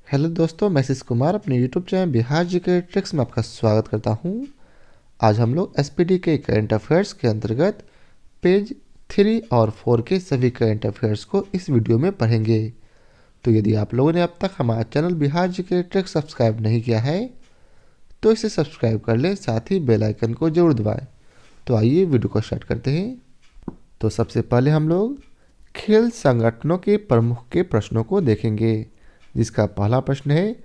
Hello दोस्तों, मैं शिश कुमार अपने YouTube channel Bihar GK tricks में आपका स्वागत करता हूं। आज हम लोग एसपीडी के करंट अफेयर्स के अंतर्गत पेज 3 और 4 के सभी करंट अफेयर्स को इस वीडियो में पढ़ेंगे। तो यदि आप लोगों ने अब तक हमारा channel Bihar GK tricks subscribe नहीं किया है तो इसे सब्सक्राइब कर लें, साथ ही बेल आइकन को जरूर दबाएं। तो आइए वीडियो को स्टार्ट करते हैं। तो सबसे पहले हम लोग खेल संगठनों के प्रमुख के प्रश्नों को देखेंगे, जिसका पहला प्रश्न है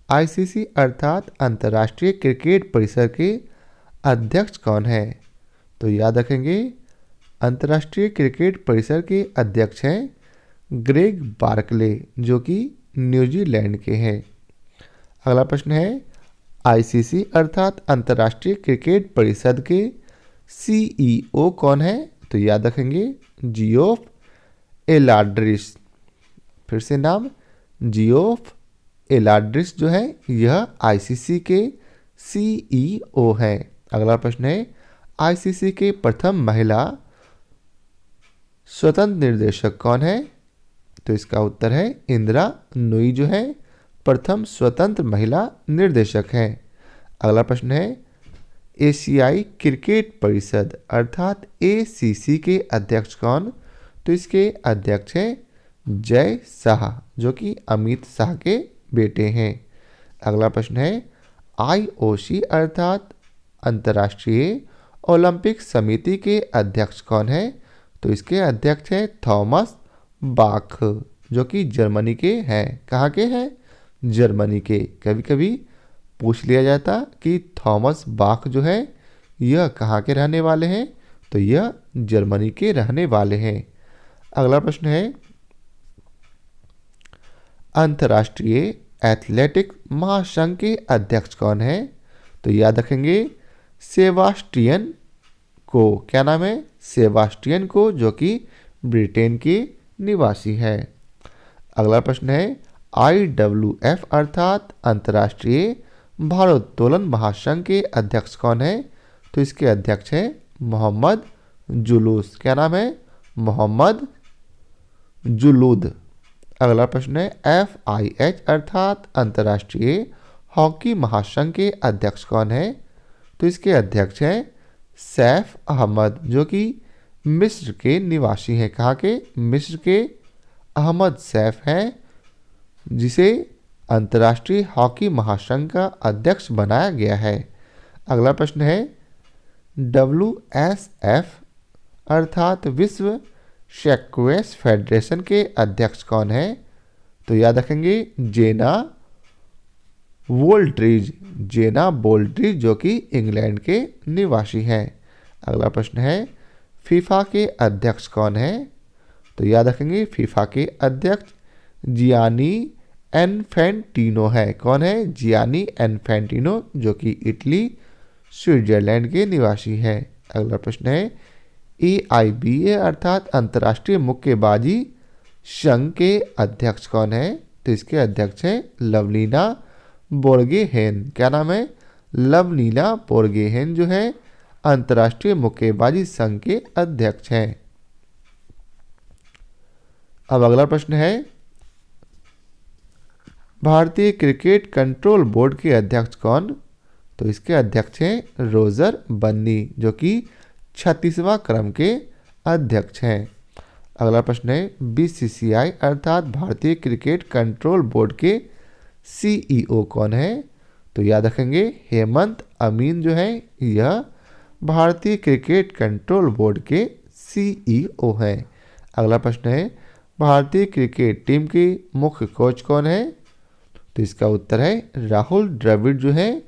आईसीसी अर्थात अंतर्राष्ट्रीय क्रिकेट परिषद के अध्यक्ष कौन है। तो याद रखेंगे, अंतर्राष्ट्रीय क्रिकेट परिषद के अध्यक्ष हैं ग्रेग बार्कले, जो कि न्यूजीलैंड के हैं। अगला प्रश्न है आईसीसी अर्थात अंतर्राष्ट्रीय क्रिकेट परिषद के सीईओ कौन है। तो याद रखेंगे जियोफ एलाड्रिस। फिर से नाम जियोफ एलाड्रिस जो है यह आईसीसी के सीईओ हैं। अगला प्रश्न है आईसीसी के प्रथम महिला स्वतंत्र निर्देशक कौन है। तो इसका उत्तर है इंदिरा नूई, जो है प्रथम स्वतंत्र महिला निर्देशक हैं। अगला प्रश्न है एशियाई क्रिकेट परिषद अर्थात एसीसी के अध्यक्ष कौन। तो इसके अध्यक्ष हैं जय शाह, जो कि अमित शाह के बेटे हैं। अगला प्रश्न है आईओसी अर्थात अंतर्राष्ट्रीय ओलंपिक समिति के अध्यक्ष कौन है। तो इसके अध्यक्ष हैं थॉमस बाख, जो कि जर्मनी के हैं। कहाँ के हैं? जर्मनी के। कभी कभी पूछ लिया जाता कि थॉमस बाख जो है यह कहाँ के रहने वाले हैं। तो यह जर्मनी के रहने वाले हैं। अगला प्रश्न है अंतर्राष्ट्रीय एथलेटिक महासंघ के अध्यक्ष कौन है। तो याद रखेंगे सेबास्टियन को। क्या नाम है? सेबास्टियन को, जो कि ब्रिटेन के निवासी है। अगला प्रश्न है आईडब्ल्यूएफ अर्थात अंतर्राष्ट्रीय भारोत्तोलन महासंघ के अध्यक्ष कौन है। तो इसके अध्यक्ष हैं मोहम्मद जुलूस। क्या नाम है? मोहम्मद जुलूद। अगला प्रश्न है एफआईएच अर्थात अंतर्राष्ट्रीय हॉकी महासंघ के अध्यक्ष कौन है। तो इसके अध्यक्ष हैं सैफ अहमद, जो कि मिस्र के निवासी हैं। कहाँ के? मिस्र के अहमद सैफ हैं, जिसे अंतर्राष्ट्रीय हॉकी महासंघ का अध्यक्ष बनाया गया है। अगला प्रश्न है डब्ल्यूएसएफ अर्थात विश्व शेक्वेस फेडरेशन के अध्यक्ष कौन है। तो याद रखेंगे जेना वोल्ट्रीज। जेना वोल्ट्रीज, जो कि इंग्लैंड के निवासी हैं। अगला प्रश्न है फीफा के अध्यक्ष कौन है। तो याद रखेंगे फीफा के अध्यक्ष जियानी एनफेंटिनो है। कौन है? जियानी एनफेंटिनो, जो कि इटली स्विट्जरलैंड के निवासी है। अगला प्रश्न है एआईबीए अर्थात अंतर्राष्ट्रीय मुक्केबाजी संघ के अध्यक्ष कौन है। तो इसके अध्यक्ष हैं लवलीना बोर्गेहेन। क्या नाम है? लवलीना बोर्गेहेन, जो है अंतर्राष्ट्रीय मुक्केबाजी संघ के अध्यक्ष हैं। अब अगला प्रश्न है भारतीय क्रिकेट कंट्रोल बोर्ड के अध्यक्ष कौन। तो इसके अध्यक्ष हैं रोजर बन्नी, जो कि 36वां क्रम के अध्यक्ष हैं। अगला प्रश्न है बीसीसीआई अर्थात भारतीय क्रिकेट कंट्रोल बोर्ड के सीईओ कौन है। तो याद रखेंगे हेमंत अमीन, जो है यह भारतीय क्रिकेट कंट्रोल बोर्ड के सीईओ हैं। अगला प्रश्न है भारतीय क्रिकेट टीम के मुख्य कोच कौन है। तो इसका उत्तर है राहुल द्रविड़, जो है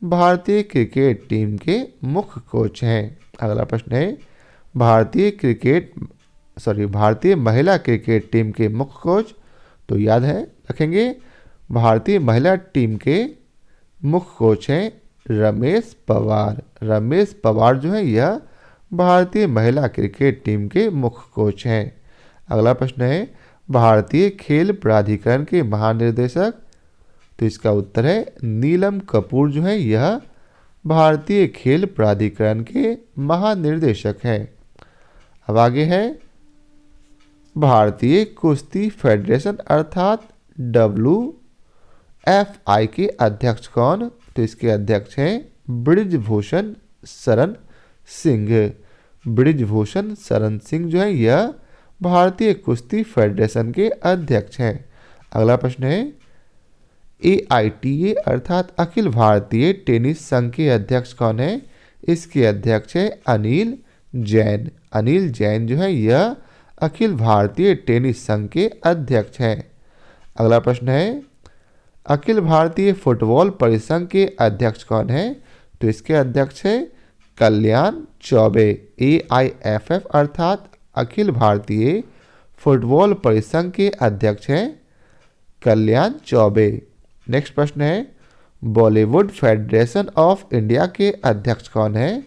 भारतीय क्रिकेट टीम के मुख्य कोच हैं। अगला प्रश्न है भारतीय महिला क्रिकेट टीम के मुख्य कोच। तो याद है रखेंगे भारतीय महिला टीम के मुख्य कोच हैं रमेश पवार। रमेश पवार, जो है यह भारतीय महिला क्रिकेट टीम के मुख्य कोच हैं। अगला प्रश्न है भारतीय खेल प्राधिकरण के महानिदेशक। तो इसका उत्तर है नीलम कपूर, जो है यह भारतीय खेल प्राधिकरण के महानिर्देशक हैं। अब आगे है भारतीय कुश्ती फेडरेशन अर्थात FI के अध्यक्ष कौन? तो इसके अध्यक्ष हैं बृजभूषण शरण सिंह। बृजभूषण शरण सिंह जो है यह भारतीय कुश्ती फेडरेशन के अध्यक्ष हैं। अगला प्रश्न है AITA अर्थात अखिल भारतीय टेनिस संघ के अध्यक्ष कौन है? इसके अध्यक्ष है अनिल जैन। अनिल जैन जो है यह अखिल भारतीय टेनिस संघ के अध्यक्ष हैं। अगला प्रश्न है अखिल भारतीय फुटबॉल परिसंघ के अध्यक्ष कौन है? तो इसके अध्यक्ष है कल्याण चौबे। AIFF अर्थात अखिल भारतीय फुटबॉल परिसंघ के अध्यक्ष हैं कल्याण चौबे। नेक्स्ट प्रश्न है बॉलीवुड फेडरेशन ऑफ इंडिया के अध्यक्ष कौन है?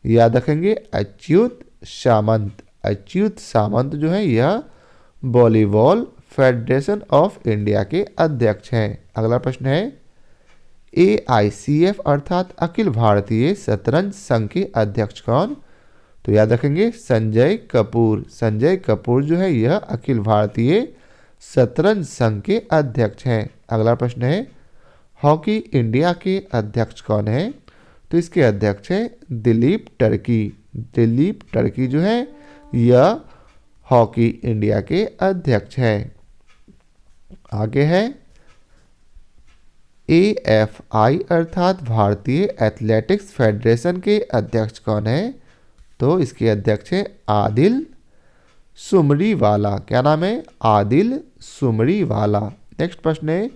याद रखेंगे अच्युत सामंत। अच्युत सामंत जो है यह वॉलीबॉल फेडरेशन ऑफ इंडिया के अध्यक्ष हैं। अगला प्रश्न है AICF अर्थात अखिल भारतीय शतरंज संघ के अध्यक्ष कौन? तो याद रखेंगे संजय कपूर। संजय कपूर जो है यह अखिल भारतीय शतरंज संघ के अध्यक्ष हैं। अगला प्रश्न है हॉकी इंडिया के अध्यक्ष कौन है? तो इसके अध्यक्ष है दिलीप टर्की। दिलीप टर्की जो है यह हॉकी इंडिया के अध्यक्ष हैं। आगे है AFI अर्थात भारतीय एथलेटिक्स फेडरेशन के अध्यक्ष कौन है? तो इसके अध्यक्ष है आदिल सुमरीवाला। क्या नाम है? आदिल सुमरीवाला। नेक्स्ट प्रश्न है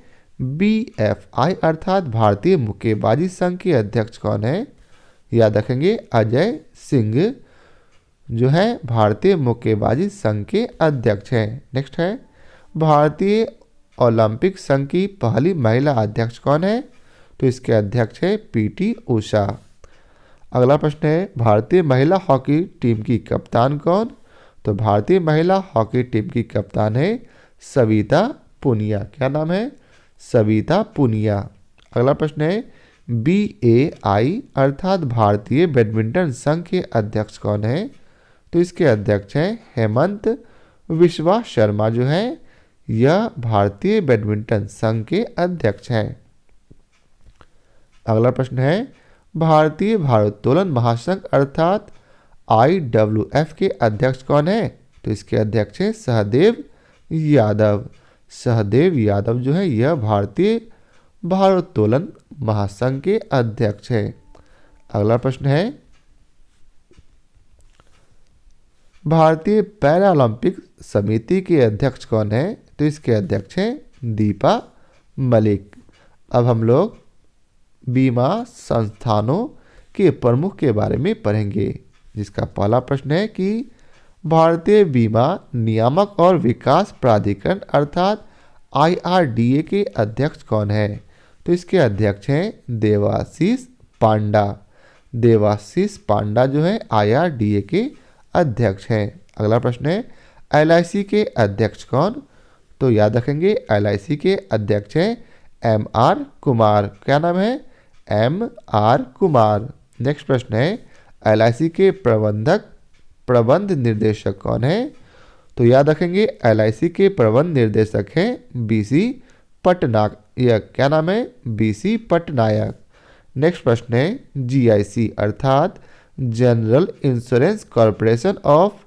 BFI अर्थात भारतीय मुक्केबाजी संघ के अध्यक्ष कौन है? याद रखेंगे अजय सिंह जो है भारतीय मुक्केबाजी संघ के अध्यक्ष हैं। नेक्स्ट है भारतीय ओलंपिक संघ की पहली महिला अध्यक्ष कौन है? तो इसके अध्यक्ष है PT उषा। अगला प्रश्न है भारतीय महिला हॉकी टीम की कप्तान कौन? तो भारतीय महिला हॉकी टीम की कप्तान है सविता पुनिया। क्या नाम है? सविता पुनिया। अगला प्रश्न है BAI अर्थात भारतीय बैडमिंटन संघ के अध्यक्ष कौन है? तो इसके अध्यक्ष हैं हेमंत विश्वा शर्मा जो है यह भारतीय बैडमिंटन संघ के अध्यक्ष हैं। अगला प्रश्न है भारतीय भारोत्तोलन महासंघ अर्थात IWF के अध्यक्ष कौन है? तो इसके अध्यक्ष हैं सहदेव यादव। सहदेव यादव जो है यह भारतीय भारोत्तोलन महासंघ के अध्यक्ष हैं। अगला प्रश्न है भारतीय पैरालंपिक समिति के अध्यक्ष कौन है? तो इसके अध्यक्ष हैं दीपा मलिक। अब हम लोग बीमा संस्थानों के प्रमुख के बारे में पढ़ेंगे, जिसका पहला प्रश्न है कि भारतीय बीमा नियामक और विकास प्राधिकरण अर्थात IRDA के अध्यक्ष कौन है? तो इसके अध्यक्ष हैं देवाशीष पांडा। देवाशीष पांडा जो है IRDA के अध्यक्ष हैं। अगला प्रश्न है LIC के अध्यक्ष कौन? तो याद रखेंगे LIC के अध्यक्ष हैं MR कुमार। क्या नाम है? MR कुमार। नेक्स्ट प्रश्न है LIC के प्रबंध निर्देशक कौन है? तो याद रखेंगे LIC के प्रबंध निर्देशक हैं BC पटनायक। क्या नाम है? BC पटनायक। नेक्स्ट प्रश्न है GIC अर्थात जनरल इंश्योरेंस कॉरपोरेशन ऑफ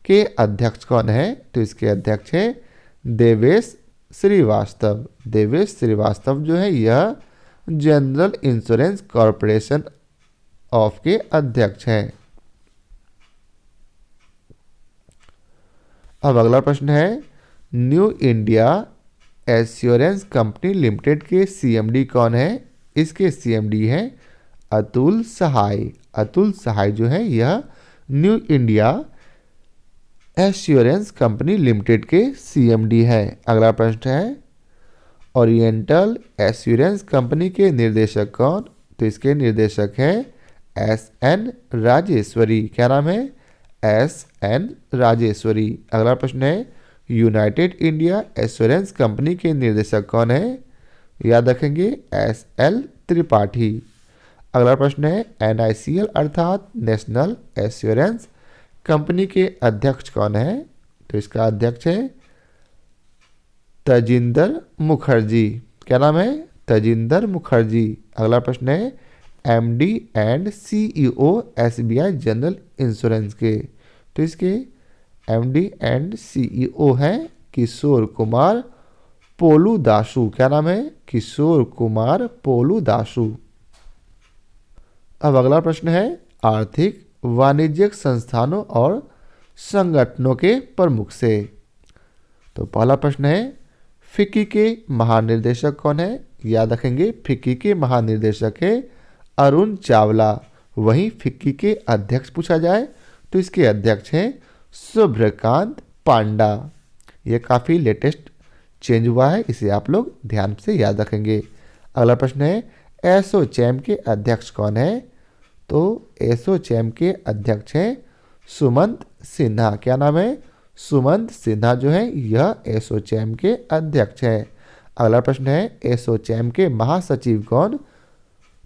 के अध्यक्ष कौन है? तो इसके अध्यक्ष हैं देवेश श्रीवास्तव। देवेश श्रीवास्तव जो है यह जनरल इंश्योरेंस कॉरपोरेशन ऑफ के अध्यक्ष हैं। अब अगला प्रश्न है new India assurance company limited के CMD कौन है? इसके CMD हैं अतुल सहाय। अतुल सहाय जो है यह new India assurance company limited के CMD है। अगला प्रश्न है ओरिएंटल एश्योरेंस कंपनी के निर्देशक कौन? तो इसके निर्देशक हैं SN राजेश्वरी। क्या नाम है? SN राजेश्वरी। अगला प्रश्न है यूनाइटेड इंडिया एश्योरेंस कंपनी के निर्देशक कौन है? याद रखेंगे SL त्रिपाठी। अगला प्रश्न है NICL अर्थात नेशनल एश्योरेंस कंपनी के अध्यक्ष कौन है? तो इसका अध्यक्ष है तजिंदर मुखर्जी। क्या नाम है? तजिंदर मुखर्जी। अगला प्रश्न है MD and CEO SBI general insurance के। तो इसके एमडी एंड सीईओ हैं किशोर कुमार पोलू दासु। क्या नाम है? किशोर कुमार पोलू दासु। अब अगला प्रश्न है आर्थिक वाणिज्यिक संस्थानों और संगठनों के प्रमुख से। तो पहला प्रश्न है फिक्की के महानिर्देशक कौन है? याद रखेंगे फिक्की के महानिर्देशक है अरुण चावला। वहीं फिक्की के अध्यक्ष पूछा जाए तो इसके अध्यक्ष हैं शुभ्रकांत पांडा। ये काफ़ी लेटेस्ट चेंज हुआ है, इसे आप लोग ध्यान से याद रखेंगे। अगला प्रश्न है एसोचैम के अध्यक्ष कौन है? तो एसोचैम के अध्यक्ष हैं सुमंत सिन्हा। क्या नाम है? सुमंत सिन्हा जो है यह एसोचैम के अध्यक्ष हैं। अगला प्रश्न है एसोचैम के महासचिव कौन?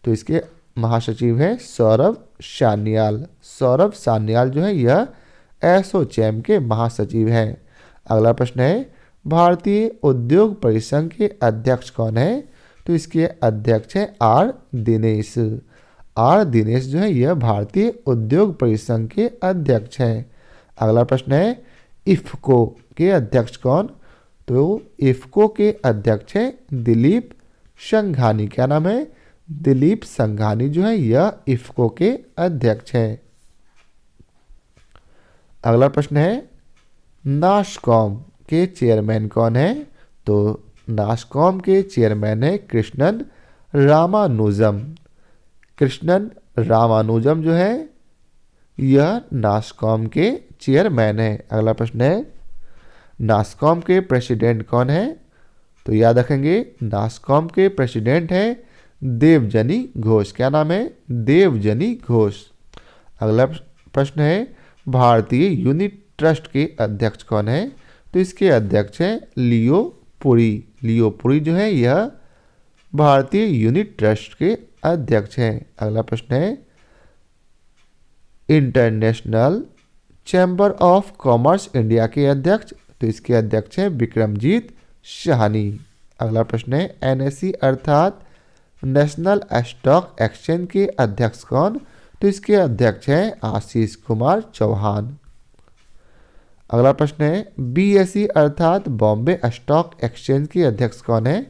तो इसके महासचिव हैं सौरभ सान्याल। सौरभ सान्याल जो है यह एसोचैम के महासचिव हैं। अगला प्रश्न है भारतीय उद्योग परिसंघ के अध्यक्ष कौन है? तो इसके अध्यक्ष हैं आर दिनेश। आर दिनेश जो है यह भारतीय उद्योग परिसंघ के अध्यक्ष हैं। अगला प्रश्न है इफ्को के अध्यक्ष कौन? तो इफ्को के अध्यक्ष हैं दिलीप संघानी। क्या नाम है? दिलीप संघानी जो है यह इफ्को के अध्यक्ष हैं। अगला प्रश्न है नासकॉम के चेयरमैन कौन है? तो नासकॉम के चेयरमैन है कृष्णन रामानुजम। कृष्णन रामानुजम जो है यह नासकॉम के चेयरमैन है। अगला प्रश्न है नासकॉम के प्रेसिडेंट कौन है? तो याद रखेंगे नासकॉम के प्रेसिडेंट हैं देवजनी घोष। क्या नाम है? देवजनी घोष। अगला प्रश्न है भारतीय यूनिट ट्रस्ट के अध्यक्ष कौन है? तो इसके अध्यक्ष हैं लियो पुरी। लियो पुरी जो है यह भारतीय यूनिट ट्रस्ट के अध्यक्ष हैं। अगला प्रश्न है international chamber of commerce India के अध्यक्ष। तो इसके अध्यक्ष हैं विक्रमजीत शाहनी। अगला प्रश्न है एनएसई अर्थात नेशनल स्टॉक एक्सचेंज के अध्यक्ष कौन? तो इसके अध्यक्ष हैं आशीष कुमार चौहान। अगला प्रश्न है बीएसई अर्थात बॉम्बे स्टॉक एक्सचेंज के अध्यक्ष कौन है?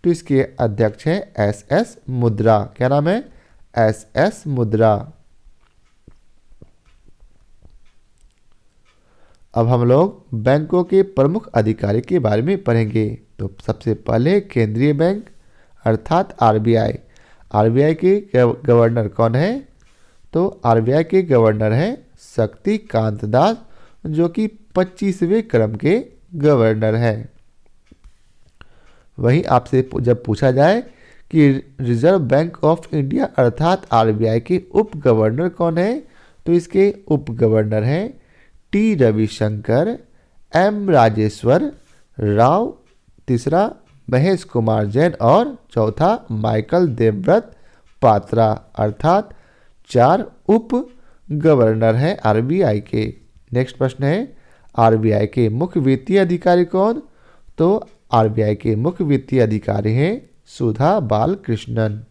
तो इसके अध्यक्ष हैं एसएस मुद्रा। क्या नाम है? एसएस मुद्रा। अब हम लोग बैंकों के प्रमुख अधिकारी के बारे में पढ़ेंगे। तो सबसे पहले केंद्रीय बैंक अर्थात आरबीआई। आरबीआई के गवर्नर कौन है? तो आरबीआई के गवर्नर हैं शक्तिकांत दास जो कि 25वें क्रम के गवर्नर हैं। वहीं आपसे जब पूछा जाए कि रिजर्व बैंक ऑफ इंडिया अर्थात आरबीआई के उप गवर्नर कौन है? तो इसके उप गवर्नर हैं टी रविशंकर, एम राजेश्वर राव, तीसरा महेश कुमार जैन और चौथा माइकल देवव्रत पात्रा। अर्थात 4 उप गवर्नर हैं आरबीआई के। नेक्स्ट प्रश्न है आरबीआई के मुख्य वित्तीय अधिकारी कौन? तो आरबीआई के मुख्य वित्तीय अधिकारी हैं सुधा बालकृष्णन।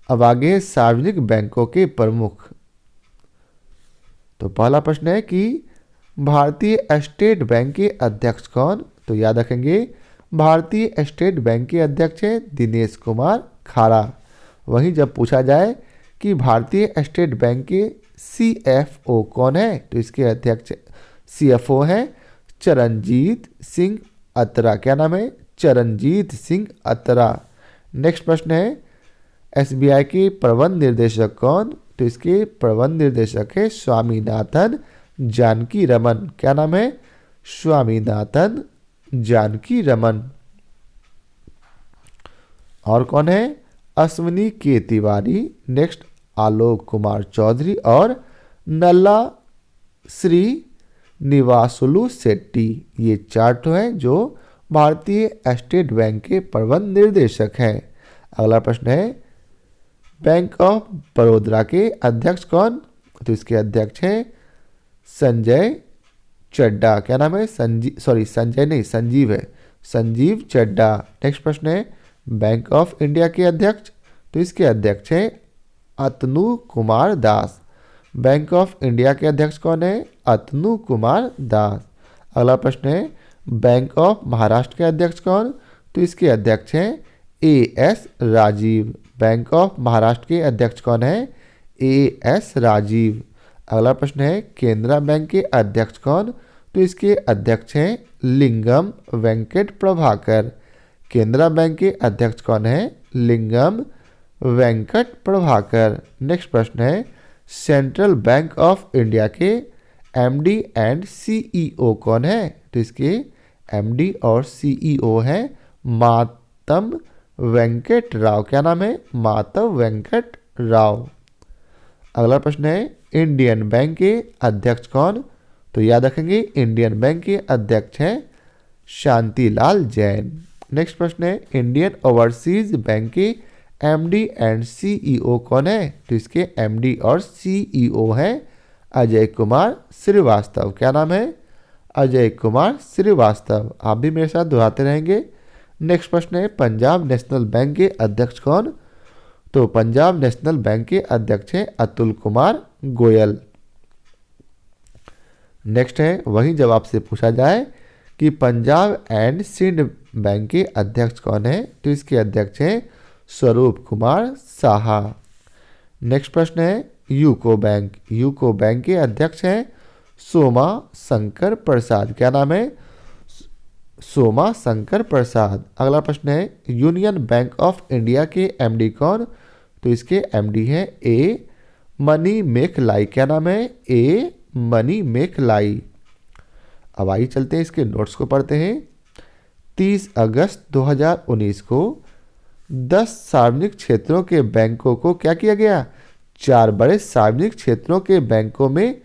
अब आगे सार्वजनिक बैंकों के प्रमुख। तो पहला प्रश्न है कि भारतीय स्टेट बैंक के अध्यक्ष कौन? तो याद रखेंगे भारतीय स्टेट बैंक के अध्यक्ष हैं दिनेश कुमार खारा। वहीं जब पूछा जाए कि भारतीय स्टेट बैंक के सीएफओ कौन है? तो इसके अध्यक्ष सीएफओ हैं चरणजीत सिंह अतरा। क्या नाम है? चरणजीत सिंह अतरा। नेक्स्ट प्रश्न है एसबीआई के प्रबंध निर्देशक कौन? तो इसके प्रबंध निर्देशक है स्वामीनाथन जानकी रमन। क्या नाम है? स्वामीनाथन जानकी रमन। और कौन है? अश्विनी के तिवारी। नेक्स्ट आलोक कुमार चौधरी और नल्ला श्री निवासुलु शेट्टी। ये 4 तो हैं जो भारतीय स्टेट बैंक के प्रबंध निर्देशक हैं। अगला प्रश्न है बैंक ऑफ बड़ौदा के अध्यक्ष कौन? तो इसके अध्यक्ष हैं संजय चड्डा। क्या नाम है? संजय नहीं, संजीव है, संजीव चड्डा। नेक्स्ट प्रश्न है बैंक ऑफ इंडिया के अध्यक्ष, तो इसके अध्यक्ष हैं अतनु Kumar Das. Bank of India के अध्यक्ष कौन है? अतनु कुमार दास। अगला प्रश्न है बैंक ऑफ महाराष्ट्र के अध्यक्ष कौन? तो इसके अध्यक्ष हैं A S Rajeev. Bank of Maharashtra के अध्यक्ष कौन है? एएस राजीव। अगला प्रश्न है केनरा बैंक के अध्यक्ष कौन? तो इसके अध्यक्ष हैं लिंगम वेंकट प्रभाकर। केनरा बैंक के अध्यक्ष कौन है? लिंगम वेंकट प्रभाकर। नेक्स्ट प्रश्न है सेंट्रल बैंक ऑफ इंडिया के एमडी एंड सीईओ कौन है? तो इसके एमडी और सीईओ हैं मातम वेंकट राव। क्या नाम है? मातव वेंकट राव। अगला प्रश्न है इंडियन बैंक के अध्यक्ष कौन? तो याद रखेंगे इंडियन बैंक के अध्यक्ष हैं शांतिलाल जैन। नेक्स्ट प्रश्न है इंडियन ओवरसीज बैंक के एमडी एंड सीईओ कौन है? तो इसके एमडी और सीईओ हैं अजय कुमार श्रीवास्तव। क्या नाम है? अजय कुमार श्रीवास्तव। आप भी मेरे साथ दोहराते रहेंगे। नेक्स्ट प्रश्न है पंजाब नेशनल बैंक के अध्यक्ष कौन? तो पंजाब नेशनल बैंक के अध्यक्ष हैं अतुल कुमार गोयल। नेक्स्ट है वही जब आपसे पूछा जाए कि पंजाब एंड सिंध बैंक के अध्यक्ष कौन है? तो इसके अध्यक्ष हैं स्वरूप कुमार साहा। नेक्स्ट प्रश्न है यूको बैंक। यूको बैंक के अध्यक्ष हैं सोमा शंकर प्रसाद। क्या नाम है? सोमा शंकर प्रसाद। अगला प्रश्न है यूनियन बैंक ऑफ इंडिया के एमडी कौन? तो इसके एमडी हैं ए मनी मेखलाई। क्या नाम है? A money मेखलाई। अब आइए चलते हैं इसके नोट्स को पढ़ते हैं। 30 अगस्त 2019 को 10 सार्वजनिक क्षेत्रों के बैंकों को क्या किया गया? 4 बड़े सार्वजनिक क्षेत्रों के बैंकों में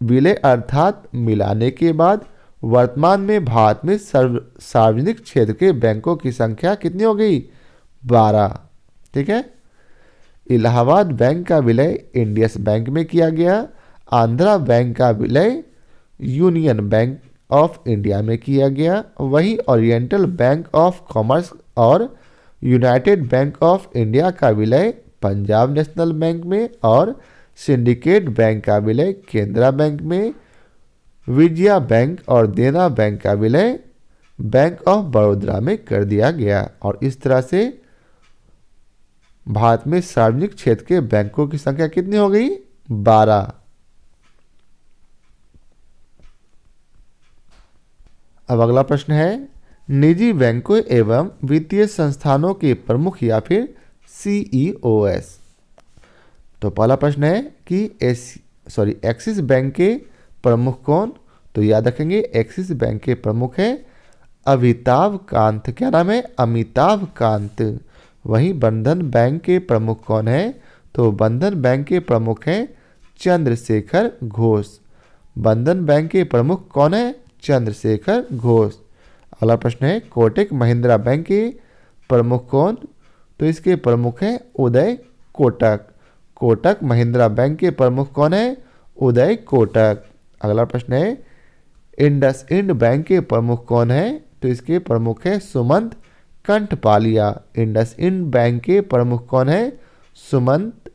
विलय अर्थात मिलाने के बाद वर्तमान में भारत में सार्वजनिक क्षेत्र के बैंकों की संख्या कितनी हो गई? 12। ठीक है। इलाहाबाद बैंक का विलय इंडियस बैंक में किया गया। आंध्रा बैंक का विलय यूनियन बैंक ऑफ इंडिया में किया गया। वहीं ओरिएंटल बैंक ऑफ कॉमर्स और यूनाइटेड बैंक ऑफ इंडिया का विलय पंजाब नेशनल बैंक में और सिंडिकेट बैंक का विलय केनरा बैंक में। विजया बैंक और देना बैंक का विलय बैंक ऑफ बड़ौदा में कर दिया गया। और इस तरह से भारत में सार्वजनिक क्षेत्र के बैंकों की संख्या कितनी हो गई? 12। अब अगला प्रश्न है निजी बैंकों एवं वित्तीय संस्थानों के प्रमुख या फिर सीईओएस। तो पहला प्रश्न है कि एक्सिस बैंक के प्रमुख कौन? तो याद रखेंगे एक्सिस बैंक के प्रमुख है अमिताभ कांत। क्या नाम है? अमिताभ कांत। वहीं बंधन बैंक के प्रमुख कौन है? तो बंधन बैंक के प्रमुख हैं चंद्रशेखर घोष। बंधन बैंक के प्रमुख कौन है? चंद्रशेखर घोष। अगला प्रश्न है कोटक महिंद्रा बैंक के प्रमुख कौन? तो इसके प्रमुख हैं उदय कोटक। कोटक महिंद्रा बैंक के प्रमुख कौन है? उदय कोटक। अगला प्रश्न है इंडसइंड बैंक के प्रमुख कौन है? तो इसके प्रमुख है सुमंत कंठपालिया। इंडसइंड बैंक के प्रमुख कौन है? सुमंत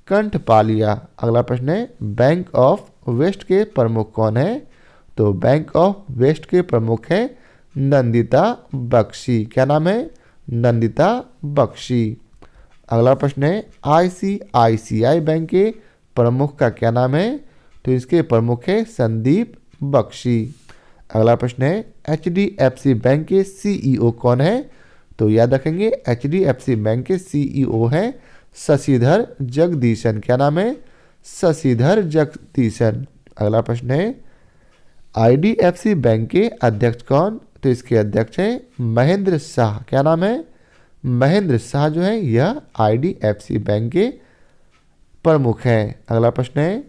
कंठपालिया। अगला प्रश्न है बैंक ऑफ वेस्ट के प्रमुख कौन है? तो बैंक ऑफ वेस्ट के प्रमुख है नंदिता बख्शी। क्या नाम है? नंदिता बख्शी। अगला प्रश्न है आईसीआईसीआई बैंक के प्रमुख का क्या नाम है? तो इसके प्रमुख है संदीप बख्शी। अगला प्रश्न है एचडीएफसी बैंक के सीईओ कौन है? तो याद रखेंगे एचडीएफसी बैंक के सीईओ हैं शशिधर जगदीशन। क्या नाम है? शशिधर जगदीशन। अगला प्रश्न है आईडीएफसी बैंक के अध्यक्ष कौन? तो इसके अध्यक्ष हैं महेंद्र शाह। क्या नाम है? महेंद्र शाह जो है यह आईडीएफसी बैंक के प्रमुख हैं। अगला प्रश्न है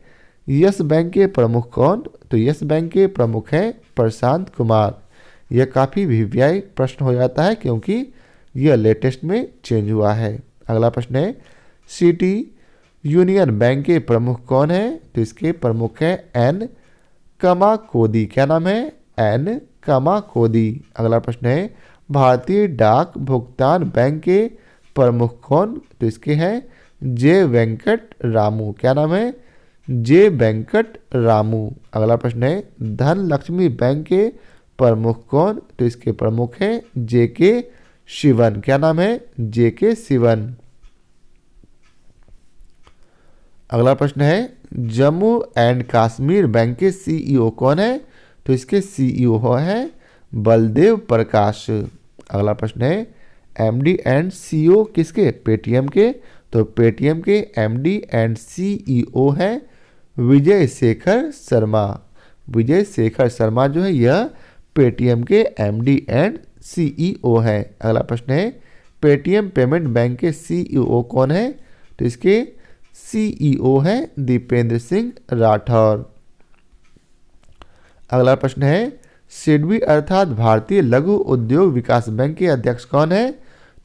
यस बैंक के प्रमुख कौन? तो यस बैंक के प्रमुख हैं प्रशांत कुमार। यह काफ़ी वीवीआई प्रश्न हो जाता है क्योंकि यह लेटेस्ट में चेंज हुआ है। अगला प्रश्न है सिटी यूनियन बैंक के प्रमुख कौन है? तो इसके प्रमुख हैं एन कमाकोदी क्या नाम है? एन कमाकोदी। अगला प्रश्न है भारतीय डाक भुगतान बैंक के प्रमुख कौन? तो इसके हैं जे वेंकट रामू। क्या नाम है? जे वेंकट रामू। अगला प्रश्न है धन लक्ष्मी बैंक के प्रमुख कौन? तो इसके प्रमुख हैं जे के शिवन। क्या नाम है? जे के शिवन। अगला प्रश्न है जम्मू एंड कश्मीर बैंक के सीईओ कौन है? तो इसके सीईओ है बलदेव प्रकाश। अगला प्रश्न है एमडी एंड सीईओ किसके? पेटीएम के। तो पेटीएम के एमडी एंड सीईओ है विजय शेखर शर्मा। विजय शेखर शर्मा जो है यह पेटीएम के एमडी एंड सीईओ है। अगला प्रश्न है पेटीएम पेमेंट बैंक के सीईओ कौन है? तो इसके सीईओ है दीपेंद्र सिंह राठौर। अगला प्रश्न है सिडबी अर्थात भारतीय लघु उद्योग विकास बैंक के अध्यक्ष कौन है?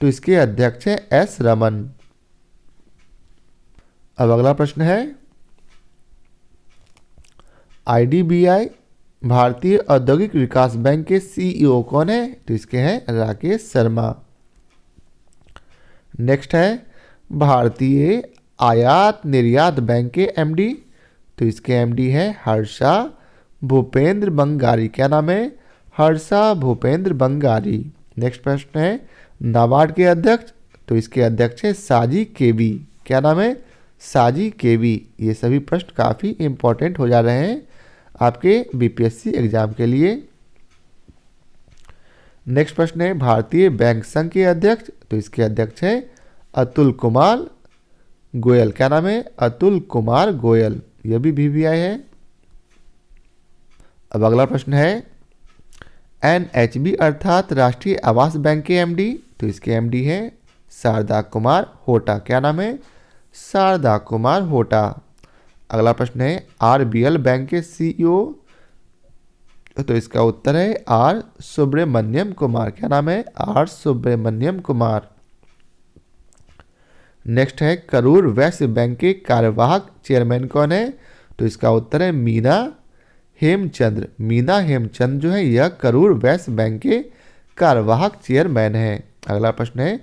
तो इसके अध्यक्ष है एस रमन। अब अगला प्रश्न है आईडीबीआई भारतीय औद्योगिक विकास बैंक के सीईओ कौन है? तो इसके हैं राकेश शर्मा। नेक्स्ट है भारतीय आयात निर्यात बैंक के एमडी। तो इसके एमडी है हर्षा भूपेंद्र बंगारी। क्या नाम है? हर्षा भूपेंद्र बंगारी। नेक्स्ट प्रश्न है नाबार्ड के अध्यक्ष। तो इसके अध्यक्ष है साजी केवी। क्या नाम है? साजी केवी। ये सभी प्रश्न काफ़ी इंपॉर्टेंट हो जा रहे हैं आपके बीपीएससी एग्जाम के लिए। नेक्स्ट प्रश्न है भारतीय बैंक संघ के अध्यक्ष। तो इसके अध्यक्ष है अतुल कुमार गोयल। क्या नाम है? अतुल कुमार गोयल। यह भी बीबीआई है। अब अगला प्रश्न है एनएचबी अर्थात राष्ट्रीय आवास बैंक के एमडी। तो इसके एमडी है शारदा कुमार होटा। क्या नाम है? शारदा कुमार होटा। अगला प्रश्न है आरबीएल बैंक के सीईओ। तो इसका उत्तर है आर सुब्रमण्यम कुमार। क्या नाम है? आर सुब्रमण्यम कुमार। नेक्स्ट है करूर वैश्य बैंक के कार्यवाहक चेयरमैन कौन है? तो इसका उत्तर है मीना हेमचंद्र। मीना हेमचंद जो है यह करूर वैश्य बैंक के कार्यवाहक चेयरमैन है। अगला प्रश्न है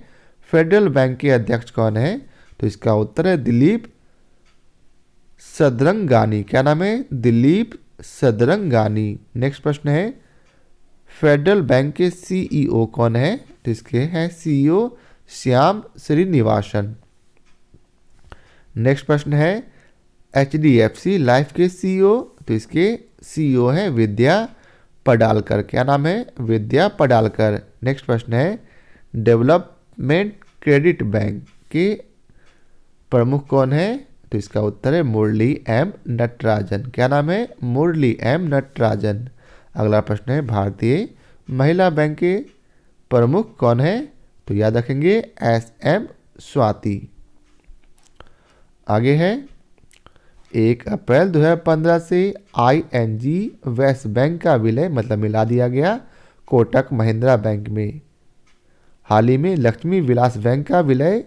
फेडरल बैंक के अध्यक्ष कौन है? तो इसका उत्तर है दिलीप सदरंगानी। क्या नाम है? दिलीप सदरंगानी। नेक्स्ट प्रश्न है फेडरल बैंक के सीईओ कौन है? तो इसके हैं सीईओ श्याम श्रीनिवासन। नेक्स्ट प्रश्न है एचडीएफसी लाइफ के सीईओ। तो इसके सीईओ है विद्या पडालकर। क्या नाम है? विद्या पडालकर। नेक्स्ट प्रश्न है डेवलपमेंट क्रेडिट बैंक के प्रमुख कौन है? तो इसका उत्तर है मुरली एम नटराजन। क्या नाम है? मुरली एम नटराजन। अगला प्रश्न है भारतीय महिला बैंक के प्रमुख कौन है? तो याद रखेंगे एस एम स्वाति। आगे है 1 अप्रैल 2015 से आईएनजी वेस्ट बैंक का विलय मतलब मिला दिया गया कोटक महिंद्रा बैंक में। हाल ही में लक्ष्मी विलास बैंक का विलय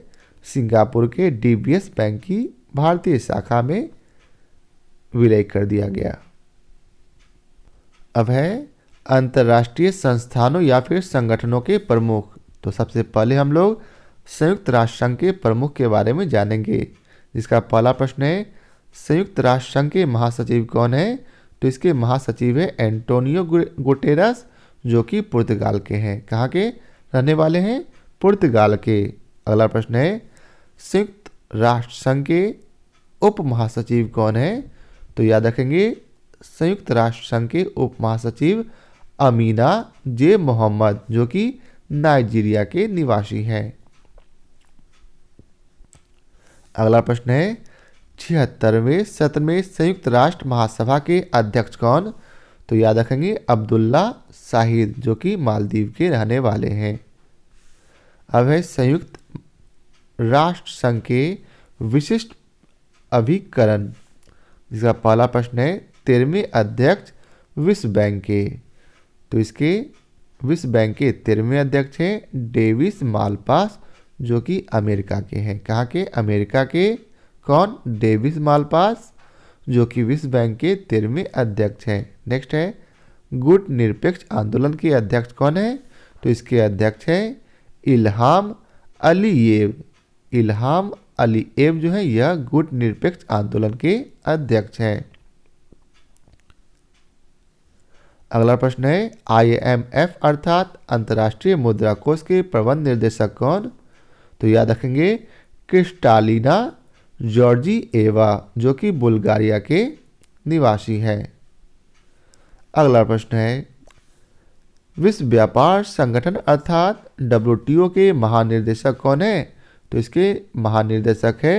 सिंगापुर के डीबीएस बैंक की भारतीय शाखा में विलय कर दिया गया। अब है अंतर्राष्ट्रीय संस्थानों या फिर संगठनों के प्रमुख। तो सबसे पहले हम लोग संयुक्त राष्ट्र संघ के प्रमुख के बारे में जानेंगे, जिसका पहला प्रश्न है संयुक्त राष्ट्र संघ के महासचिव कौन है? तो इसके महासचिव है एंटोनियो गुटेरस, जो कि पुर्तगाल के हैं। कहाँ के रहने वाले हैं? पुर्तगाल के। अगला प्रश्न है संयुक्त राष्ट्र संघ के उप महासचिव कौन है? तो याद रखेंगे संयुक्त राष्ट्र संघ के उप महासचिव अमीना जे मोहम्मद, जो कि नाइजीरिया के निवासी हैं। अगला प्रश्न है 76वें सत्र में संयुक्त राष्ट्र महासभा के अध्यक्ष कौन? तो याद रखेंगे अब्दुल्ला शाहिद, जो कि मालदीव के रहने वाले हैं। अब है संयुक्त राष्ट्र संघ के विशिष्ट अभिकरण, जिसका पहला प्रश्न है 13वें अध्यक्ष विश्व बैंक के। तो इसके विश्व बैंक के 13वें अध्यक्ष हैं डेविस मालपास, जो कि अमेरिका के हैं। कहाँ के? अमेरिका के। कौन? डेविस मालपास, जो कि विश्व बैंक के 13वें अध्यक्ष हैं। नेक्स्ट है गुट निरपेक्ष आंदोलन के अध्यक्ष कौन है? तो इसके अध्यक्ष हैं इल्हाम अलीयेव। इल्हाम अलीयेव जो है यह गुट निरपेक्ष आंदोलन के अध्यक्ष हैं। अगला प्रश्न है IMF अर्थात अंतर्राष्ट्रीय मुद्रा कोष के प्रबंध निर्देशक कौन? तो याद रखेंगे क्रिस्टालिना जॉर्जिएवा, जो कि बुल्गारिया के निवासी हैं। अगला प्रश्न है विश्व व्यापार संगठन अर्थात WTO के महानिर्देशक कौन है? तो इसके महानिर्देशक है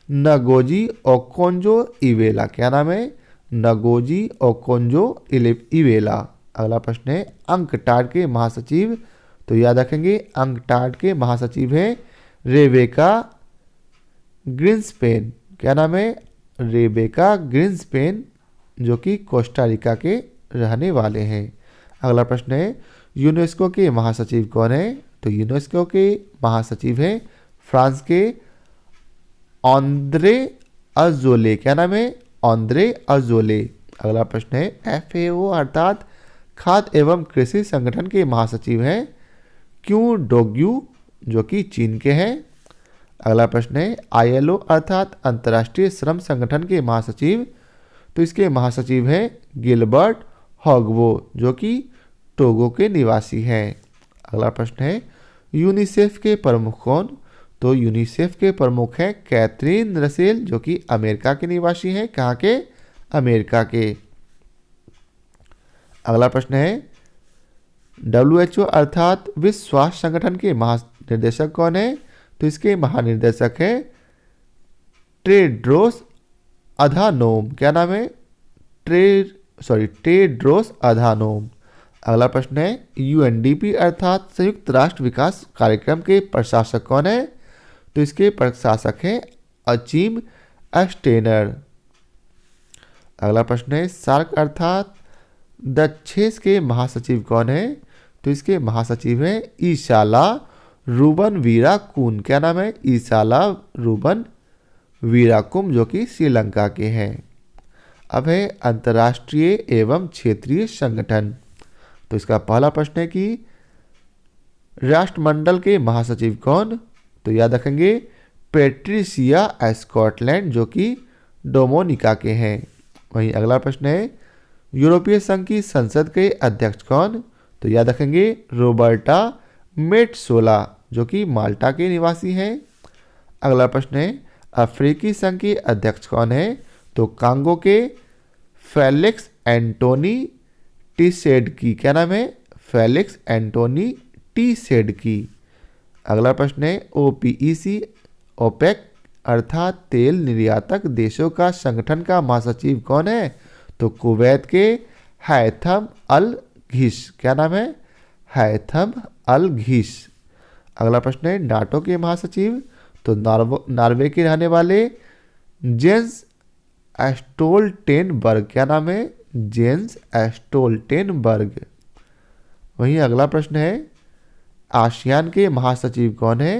नगोजी ओकोंजो इवेला। क्या नाम है? Ngozi Okonjo Iweala. अगला प्रश्न है अंकटाड के महासचिव। तो याद रखेंगे अंकटाड के महासचिव हैं रेबेका ग्रिन्सपेन। क्या नाम है? रेबेका ग्रिन्सपेन, जो कि कोस्टारिका के रहने वाले हैं। अगला प्रश्न है यूनेस्को के महासचिव कौन है? तो यूनेस्को के महासचिव हैं फ्रांस के ऑन्द्रे अजोले। क्या नाम है? ऑन्द्रे अजोले। अगला प्रश्न है FAO अर्थात खाद्य एवं कृषि संगठन के महासचिव हैं क्यू डोग्यू, जो कि चीन के हैं। अगला प्रश्न है ILO अर्थात अंतर्राष्ट्रीय श्रम संगठन के महासचिव। तो इसके महासचिव हैं गिलबर्ट हॉगवो, जो कि टोगो के निवासी हैं। अगला प्रश्न है यूनिसेफ के प्रमुख कौन? तो यूनिसेफ के प्रमुख हैं कैथरीन रसेल, जो कि अमेरिका के निवासी हैं। कहाँ के? अमेरिका के। अगला प्रश्न है WHO अर्थात विश्व स्वास्थ्य संगठन के महानिर्देशक कौन है? तो इसके महानिर्देशक है टेड्रोस अधानोम। क्या नाम है? Tedros Adhanom. अगला प्रश्न है UNDP अर्थात संयुक्त राष्ट्र विकास कार्यक्रम के प्रशासक कौन है? तो इसके प्रशासक हैं अचीम अस्टेनर। अगला प्रश्न है सार्क अर्थात दक्षेस के महासचिव कौन है? तो इसके महासचिव हैं ईशाला रूबन वीराकुन। क्या नाम है? ईशाला रूबन वीराकुम, जो कि श्रीलंका के हैं। अब है अंतर्राष्ट्रीय एवं क्षेत्रीय संगठन। तो इसका पहला प्रश्न है कि राष्ट्रमंडल के महासचिव कौन? तो याद रखेंगे पेट्रिसिया स्कॉटलैंड, जो कि डोमोनिका के हैं। वहीं अगला प्रश्न है यूरोपीय संघ की संसद के अध्यक्ष कौन? तो याद रखेंगे रोबर्टा मेट्सोला, जो कि माल्टा के निवासी हैं। अगला प्रश्न है अफ्रीकी संघ के अध्यक्ष कौन है? तो कांगो के फेलिक्स एंटोनी टीसेडकी। क्या नाम है? फेलिक्स एंटोनी टीसेडकी। अगला प्रश्न है OPEC ओपेक अर्थात तेल निर्यातक देशों का संगठन का महासचिव कौन है? तो कुवैत के हैथम अल घिश। क्या नाम है? हैथम अल घिश। अगला प्रश्न है नाटो के महासचिव। तो नॉर्वे के रहने वाले जेंस स्टोल्टेनबर्ग। क्या नाम है? Jens Stoltenberg. वहीं अगला प्रश्न है आसियान के महासचिव कौन है?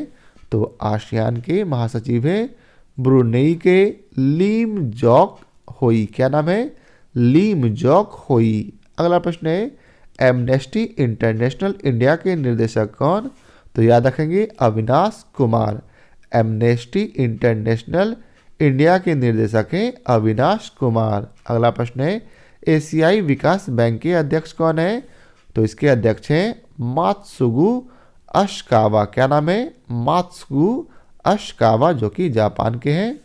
तो आसियान के महासचिव हैं ब्रुनेई के लीम जॉक होई। क्या नाम है? लीम जॉक होई। अगला प्रश्न है एमनेस्टी इंटरनेशनल इंडिया के निर्देशक कौन? तो याद रखेंगे Avinash Kumar. Amnesty international India के निर्देशक हैं अविनाश कुमार। अगला प्रश्न है एशियाई विकास बैंक के अध्यक्ष कौन है? तो इसके अध्यक्ष हैं मात्सुगु अशिकावा। क्या नाम है? मात्सुगु अशिकावा, जो कि जापान के हैं।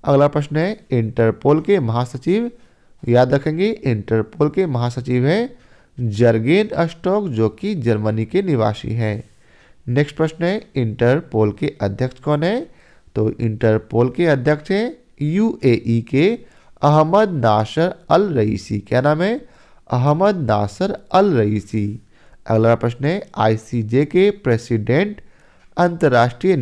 अगला प्रश्न है इंटरपोल के महासचिव। याद रखेंगे इंटरपोल के महासचिव हैं जर्गेन स्टॉक, जो कि जर्मनी के निवासी हैं। नेक्स्ट प्रश्न है इंटरपोल के अध्यक्ष कौन है? तो इंटरपोल के अध्यक्ष हैं UAE के अहमद नासर अल रईसी। क्या नाम है? अहमद नासर अल रईसी। अगला प्रश्न है ICJ के प्रेसिडेंट अंतर्राष्ट्रीय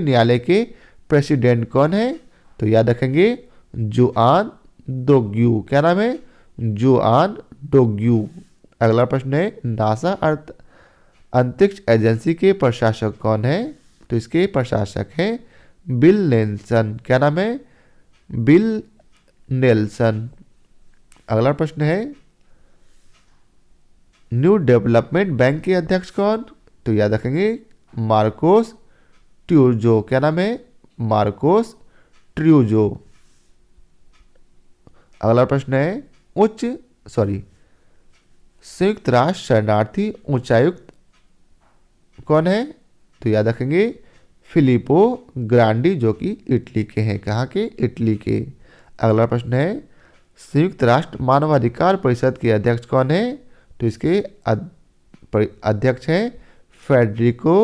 न्यायालय के प्रेसिडेंट कौन है? तो याद रखेंगे जुआन डोग्यू। क्या नाम है? जुआन डोग्यू। अगला प्रश्न है नासा अंतरिक्ष एजेंसी के प्रशासक कौन है? तो इसके प्रशासक हैं बिल नेल्सन। क्या नाम है? Bill Nelson. अगला प्रश्न है न्यू डेवलपमेंट बैंक के अध्यक्ष कौन? तो याद रखेंगे मार्कोस ट्यूजो। क्या नाम है? मार्कोस ट्यूजो। अगला प्रश्न है संयुक्त राष्ट्र शरणार्थी उच्चायुक्त कौन है? तो याद रखेंगे फिलिपो ग्रांडी, जो कि इटली के हैं। कहाँ के? इटली के। अगला प्रश्न है संयुक्त राष्ट्र मानवाधिकार परिषद के अध्यक्ष कौन है? तो इसके अध्यक्ष हैं फेडरिको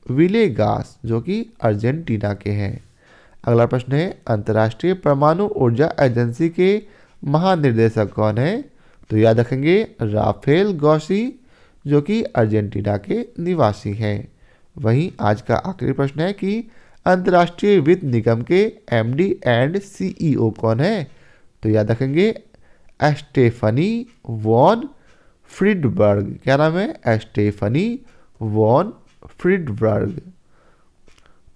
विलेगास, जो कि अर्जेंटीना के हैं। अगला प्रश्न है अंतर्राष्ट्रीय परमाणु ऊर्जा एजेंसी के महानिर्देशक कौन है? तो याद रखेंगे राफेल ग्रोसी, जो कि अर्जेंटीना के निवासी हैं। वहीं आज का आखिरी प्रश्न है कि अंतर्राष्ट्रीय वित्त निगम के एमडी एंड सीईओ कौन है? तो याद रखेंगे स्टेफनी वॉन फ्रिडबर्ग। क्या नाम है? Stephanie von Friedberg.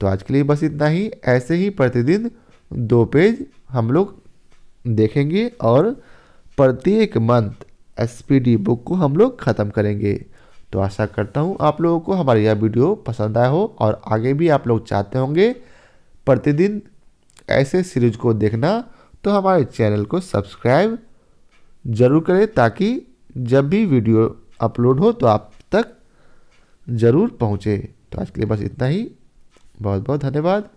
तो आज के लिए बस इतना ही। ऐसे ही प्रतिदिन 2 पेज हम लोग देखेंगे और प्रत्येक मंथ एसपीडी बुक को हम लोग ख़त्म करेंगे। तो आशा करता हूँ आप लोगों को हमारा यह वीडियो पसंद आया हो और आगे भी आप लोग चाहते होंगे प्रतिदिन ऐसे सीरीज को देखना, तो हमारे चैनल को सब्सक्राइब ज़रूर करें ताकि जब भी वीडियो अपलोड हो तो आप तक ज़रूर पहुँचे। तो आज के लिए बस इतना ही। बहुत बहुत धन्यवाद।